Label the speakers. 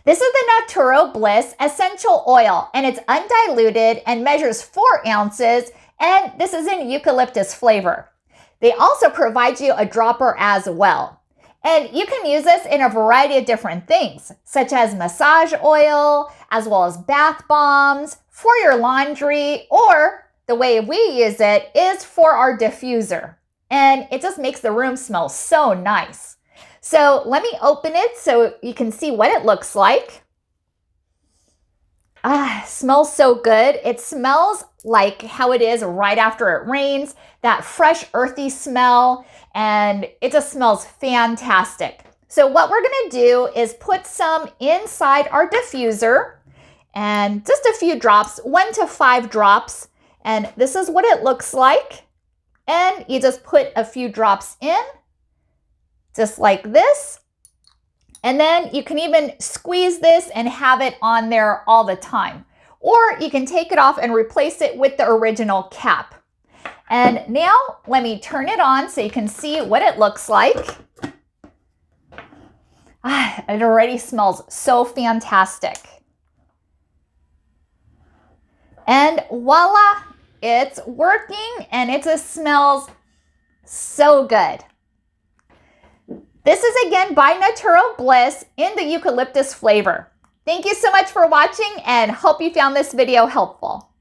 Speaker 1: This is the NaturoBliss Essential Oil, and it's undiluted and measures 4 ounces, and this is in eucalyptus flavor. They also provide you a dropper as well. And you can use this in a variety of different things, such as massage oil, as well as bath bombs, for your laundry, or the way we use it is for our diffuser. And it just makes the room smell so nice. So let me open it so you can see what it looks like. It smells so good. It smells like how it is right after it rains, that fresh earthy smell, and it just smells fantastic. So what we're gonna do is put some inside our diffuser, and just a few drops, 1 to 5 drops, and this is what it looks like. And you just put a few drops in, just like this. And then you can even squeeze this and have it on there all the time. Or you can take it off and replace it with the original cap. And now let me turn it on so you can see what it looks like. It already smells so fantastic. And voila, it's working and it just smells so good. This is again by NaturoBliss in the eucalyptus flavor. Thank you so much for watching and hope you found this video helpful.